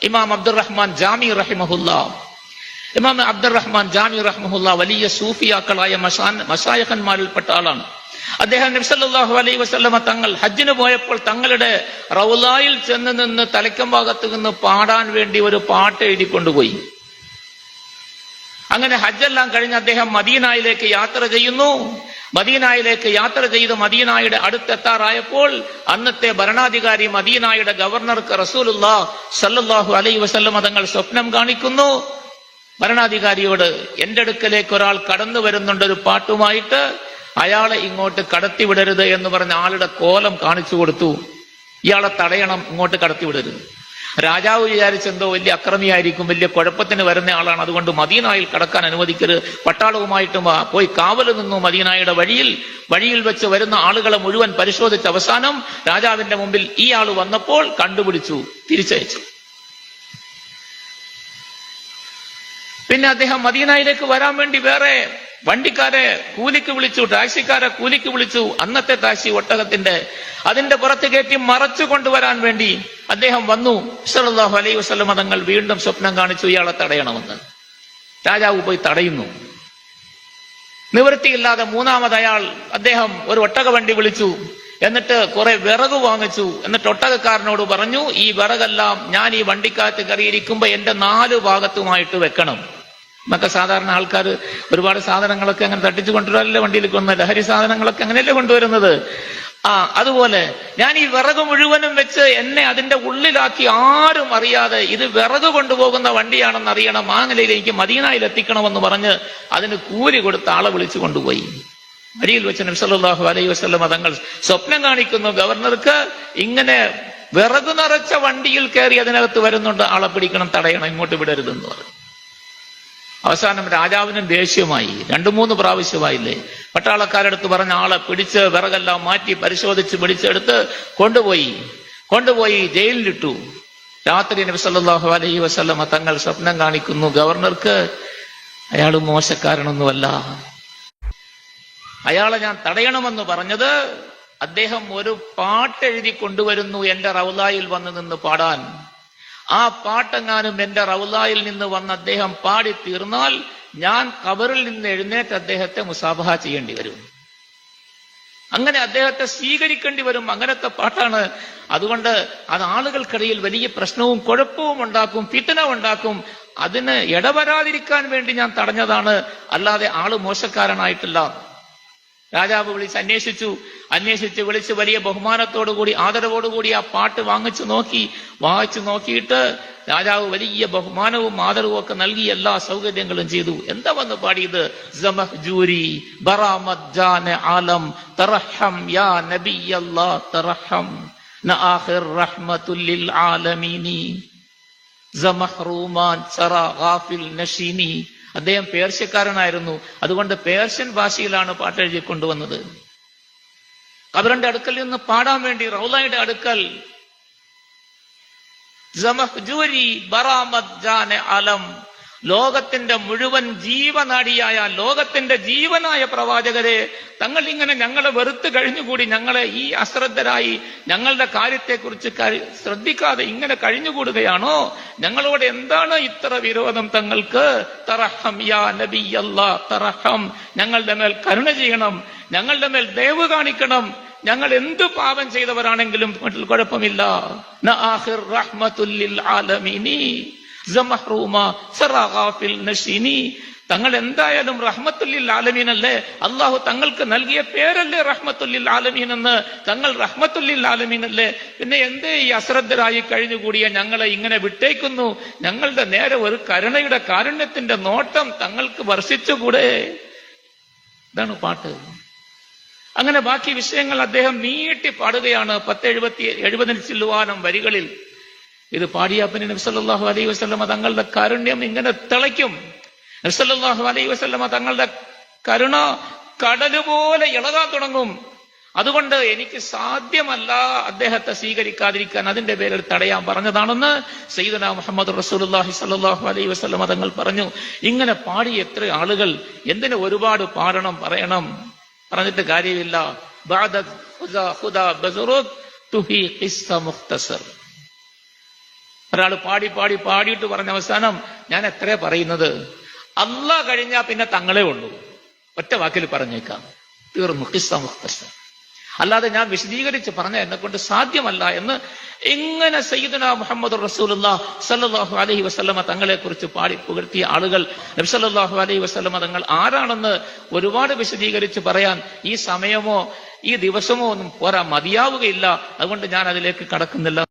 ഇമാം അബ്ദുറഹ്മാൻ ജാമി റഹിമഹുല്ലാ, ഇമാം അബ്ദുറഹ്മാൻ ജാമി റഹിമഹുല്ലാ വലിയ സൂഫിയാക്കളായ മശായിഖന്മാരിൽപ്പെട്ട ആളാണ്. അദ്ദേഹം നബി സല്ലല്ലാഹു അലൈഹി വസല്ലമ തങ്ങൾ ഹജ്ജിന് പോയപ്പോൾ തങ്ങളുടെ റൗളായിൽ ചെന്ന് നിന്ന് തലയ്ക്കം ഭാഗത്ത് നിന്ന് പാടാൻ വേണ്ടി ഒരു പാട്ട് എഴുതിക്കൊണ്ടുപോയി. അങ്ങനെ ഹജ്ജെല്ലാം കഴിഞ്ഞ് അദ്ദേഹം മദീനയിലേക്ക് യാത്ര ചെയ്യുന്നു. മദീനയിലേക്ക് യാത്ര ചെയ്ത് മദീനയുടെ അടുത്തെത്താറായപ്പോൾ അന്നത്തെ ഭരണാധികാരി മദീനയുടെ ഗവർണർക്ക് റസൂലുള്ളാഹി സ്വല്ലല്ലാഹു അലൈഹി വസല്ലമ തങ്ങൾ സ്വപ്നം കാണിക്കുന്നു. ഭരണാധികാരിയോട്, എന്റെ അടുക്കലേക്ക് ഒരാൾ കടന്നു വരുന്നുണ്ട് ഒരു പാട്ടുമായിട്ട്, അയാളെ ഇങ്ങോട്ട് കടത്തിവിടരുത് എന്ന് പറഞ്ഞ ആളുടെ കോലം കാണിച്ചു കൊടുത്തു. ഇയാളെ തടയണം, ഇങ്ങോട്ട് കടത്തിവിടരുത്. രാജാവ് വിചാരിച്ചെന്തോ വലിയ അക്രമിയായിരിക്കും, വലിയ കുഴപ്പത്തിന് വരുന്ന ആളാണ്, അതുകൊണ്ട് മദീനയിൽ കടക്കാൻ അനുവദിക്കരുത്. പട്ടാളവുമായിട്ട് പോയി കാവൽ നിന്നു. മദീനയുടെ വഴിയിൽ വെച്ച് വരുന്ന ആളുകളെ മുഴുവൻ പരിശോധിച്ച അവസാനം രാജാവിന്റെ മുമ്പിൽ ഈ ആൾ വന്നപ്പോൾ കണ്ടുപിടിച്ചു, തിരിച്ചയച്ചു. പിന്നെ അദ്ദേഹം മദീനയിലേക്ക് വരാൻ വേണ്ടി വേറെ വണ്ടിക്കാരെ കൂലിക്ക് വിളിച്ചു, ടാക്സിക്കാരെ കൂലിക്ക് വിളിച്ചു. അന്നത്തെ ടാക്സി ഒട്ടകത്തിന്റെ, അതിന്റെ പുറത്ത് കയറ്റി മറച്ചു കൊണ്ടുവരാൻ വേണ്ടി അദ്ദേഹം വന്നു. സല്ലല്ലാഹു അലൈഹി വസല്ലം തങ്ങൾ വീണ്ടും സ്വപ്നം കാണിച്ചു, ഇയാളെ തടയണമെന്ന്. രാജാവ് പോയി തടയുന്നു. നിവൃത്തിയില്ലാതെ മൂന്നാമത് അദ്ദേഹം ഒരു ഒട്ടക വണ്ടി വിളിച്ചു. എന്നിട്ട് കുറെ വിറക് വാങ്ങിച്ചു. എന്നിട്ട് ഒട്ടകക്കാരനോട് പറഞ്ഞു, ഈ വിറകെല്ലാം ഞാൻ ഈ വണ്ടിക്കകത്ത് കയറിയിരിക്കുമ്പോ എന്റെ 4 ഭാഗത്തുമായിട്ട് വെക്കണം. മറ്റേ സാധാരണ ആൾക്കാർ ഒരുപാട് സാധനങ്ങളൊക്കെ അങ്ങനെ തട്ടിച്ചു കൊണ്ടുവരാനല്ലേ വണ്ടിയിൽ കൊണ്ടുവരുന്നത്, ലഹരി സാധനങ്ങളൊക്കെ അങ്ങനെയല്ലേ കൊണ്ടുവരുന്നത്. അതുപോലെ ഞാൻ ഈ വിറക് മുഴുവനും വെച്ച് എന്നെ അതിന്റെ ഉള്ളിലാക്കി ആരും അറിയാതെ ഇത് വിറക് കൊണ്ടുപോകുന്ന വണ്ടിയാണെന്ന് അറിയണം, ആ നിലയിൽ എനിക്ക് മദീനയിൽ എത്തിക്കണമെന്ന് പറഞ്ഞ് അതിന് കൂലി കൊടുത്ത ആളെ വിളിച്ചു കൊണ്ടുപോയി. വഴിയിൽ വെച്ച് നബി സല്ലല്ലാഹു അലൈഹി വസല്ലം തങ്ങൾ സ്വപ്നം കാണിക്കുന്നു, ഗവർണർക്ക് ഇങ്ങനെ വിറക് നിറച്ച വണ്ടിയിൽ കയറി അതിനകത്ത് വരുന്നുണ്ട്, ആളെ പിടിക്കണം, തടയണം, ഇങ്ങോട്ട് വിടരുതെന്ന് പറഞ്ഞു. അവസാനം രാജാവിനും ദേഷ്യമായി. 2-3 പ്രാവശ്യമായില്ലേ. പട്ടാളക്കാരെടുത്ത് പറഞ്ഞ ആളെ പിടിച്ച് വിറകെല്ലാം മാറ്റി പരിശോധിച്ച് പിടിച്ചെടുത്ത് കൊണ്ടുപോയി ജയിലിലിട്ടു. രാത്രി നബി സല്ലല്ലാഹു അലൈഹി വസല്ലം തങ്ങൾ സ്വപ്നം കാണിക്കുന്നു, ഗവർണർക്ക് അയാൾ മോശക്കാരനൊന്നുമല്ല, അയാളെ ഞാൻ തടയണമെന്ന് പറഞ്ഞത് അദ്ദേഹം ഒരു പാട്ട് എഴുതി കൊണ്ടുവരുന്നു എന്റെ റൗളായിൽ വന്ന് നിന്ന് പാടാൻ. ആ പാട്ടെങ്ങാനും എന്റെ റൗളായിൽ നിന്ന് വന്ന് അദ്ദേഹം പാടി തീർന്നാൽ ഞാൻ ഖബറിൽ നിന്ന് എഴുന്നേറ്റ് അദ്ദേഹത്തെ മുസാഫഹ ചെയ്യേണ്ടി വരും, അങ്ങനെ അദ്ദേഹത്തെ സ്വീകരിക്കേണ്ടി വരും. അങ്ങനത്തെ പാട്ടാണ്. അതുകൊണ്ട് അത് ആളുകൾക്കിടയിൽ വലിയ പ്രശ്നവും കുഴപ്പവും ഉണ്ടാക്കും, ഫിത്ന ഉണ്ടാക്കും. അതിന് ഇടവരാതിരിക്കാൻ വേണ്ടി ഞാൻ തടഞ്ഞതാണ്, അല്ലാതെ ആള് മോശക്കാരനായിട്ടില്ല. രാജാവ് അന്വേഷിച്ച് വിളിച്ച് വലിയ ബഹുമാനത്തോടുകൂടി ആദരവോടുകൂടി ആ പാട്ട് വാങ്ങിച്ചു നോക്കിയിട്ട് രാജാവ് വലിയ ബഹുമാനവും ആദരവും ഒക്കെ നൽകി എല്ലാ സൗകര്യങ്ങളും ചെയ്തു. എന്താ വന്ന് പാടിയത്? സമഹ്ജൂരി ബറാമദ്ജാന ആലം തറഹം യാ നബിയല്ലാഹ് തറഹം നആഖിർ റഹ്മത്തുൽ ലിൽ ആലമീനി സമഹ്റൂമാൻ സറാ ഗാഫിൽ നശീനി. അദ്ദേഹം പേർഷ്യക്കാരനായിരുന്നു, അതുകൊണ്ട് പേർഷ്യൻ ഭാഷയിലാണ് പാട്ട് എഴുതി കൊണ്ടുവന്നത്. ഖബറിന്റെ അടുക്കൽ നിന്ന് പാടാൻ വേണ്ടി റൗളയുടെ അടുക്കൽ സമഹ്ജൂരി ബറാമദ്ജാന ആലം, ലോകത്തിന്റെ മുഴുവൻ ജീവനാടിയായ ലോകത്തിന്റെ ജീവനായ പ്രവാചകരെ, തങ്ങൾ ഇങ്ങനെ ഞങ്ങളെ വെറുത്ത് കഴിഞ്ഞുകൂടി, ഞങ്ങളെ ഈ അശ്രദ്ധരായി ഞങ്ങളുടെ കാര്യത്തെക്കുറിച്ച് ശ്രദ്ധിക്കാതെ ഇങ്ങനെ കഴിഞ്ഞുകൂടുകയാണോ? ഞങ്ങളോട് എന്താണ് ഇത്ര വിരോധം തങ്ങൾക്ക്? തറഹം യാ നബിയല്ലാഹ് തറഹം, ഞങ്ങളുടെ മേൽ കരുണ ചെയ്യണം, ഞങ്ങളുടെ മേൽ ദയവ് കാണിക്കണം. ഞങ്ങൾ എന്ത് പാപം ചെയ്തവരാണെങ്കിലും കുഴപ്പമില്ല. നആഖിർ റഹ്മത്തുൽ ലിൽ ആലമീനി തങ്ങൾ എന്തായാലും റഹ്മത്തുല്ലിൽ ആലമീൻ അല്ലേ, അള്ളാഹു തങ്ങൾക്ക് നൽകിയ പേരല്ലേ റഹ്മത്തുല്ലിൽ ആലമീൻ എന്ന്. തങ്ങൾ റഹ്മത്തുല്ലിൽ ആലമീൻ അല്ലേ, പിന്നെ എന്തേ ഈ അശ്രദ്ധരായി കഴിഞ്ഞുകൂടിയ ഞങ്ങളെ ഇങ്ങനെ വിട്ടേക്കുന്നു? ഞങ്ങളുടെ നേരെ ഒരു കരുണയുടെ കാരുണ്യത്തിന്റെ നോട്ടം തങ്ങൾക്ക് വർഷിച്ചുകൂടെ? ഇതാണ് പാട്ട്. അങ്ങനെ ബാക്കി വിഷയങ്ങൾ അദ്ദേഹം നീട്ടി പാടുകയാണ് 10-70 ചില്ലുവാനം വരികളിൽ. ഇത് പാടിയപ്പന് നബി സല്ലല്ലാഹു അലൈഹി വസല്ലമ തങ്ങളുടെ കാരുണ്യം ഇങ്ങനെ തിളയ്ക്കും. നബി സല്ലല്ലാഹു അലൈഹി വസല്ലമ തങ്ങളുടെ കരുണ കടലുപോലെ ഇളകാൻ തുടങ്ങും. അതുകൊണ്ട് എനിക്ക് സാധ്യമല്ല അദ്ദേഹത്തെ സ്വീകരിക്കാതിരിക്കാൻ, അതിന്റെ പേരിൽ തടയാൻ പറഞ്ഞതാണെന്ന് സയ്യിദുനാ മുഹമ്മദ് റസൂലുള്ളാഹി സ്വല്ലല്ലാഹു അലൈഹി വസല്ലമ തങ്ങൾ പറഞ്ഞു. ഇങ്ങനെ പാടി എത്ര ആളുകൾ, എന്തിന് ഒരുപാട് പാടണം, പറഞ്ഞിട്ട് കാര്യമില്ല. ബഅദ ഖുദാ ബസ്റുക് തുഹി ഖിസ്സ മുഖ്തസർ. ഒരാൾ പാടിയിട്ട് പറഞ്ഞ അവസാനം ഞാൻ എത്രയാ പറയുന്നത്, അള്ളാഹ് കഴിഞ്ഞാൽ പിന്നെ തങ്ങളേ ഉള്ളൂ, ഒറ്റ വാക്കിൽ പറഞ്ഞേക്കാം, തീർന്നു, ഖിസ്സ മുഖ്തസർ. അല്ലാതെ ഞാൻ വിശദീകരിച്ച് പറഞ്ഞ എന്നെ കൊണ്ട് സാധ്യമല്ല എന്ന് എങ്ങനെ സയ്യിദുനാ മുഹമ്മദ് റസൂലുള്ളാഹി സ്വല്ലല്ലാഹു അലൈഹി വസല്ലമ തങ്ങളെ കുറിച്ച് പാടി പുകഴ്ത്തിയ ആളുകൾ, നബി സല്ലല്ലാഹു അലൈഹി വസല്ലമ തങ്ങൾ ആരാണെന്ന് ഒരുപാട് വിശദീകരിച്ച് പറയാൻ ഈ സമയമോ ഈ ദിവസമോ ഒന്നും പോരാ, മതിയാവുകയില്ല. അതുകൊണ്ട് ഞാൻ അതിലേക്ക് കടക്കുന്നില്ല.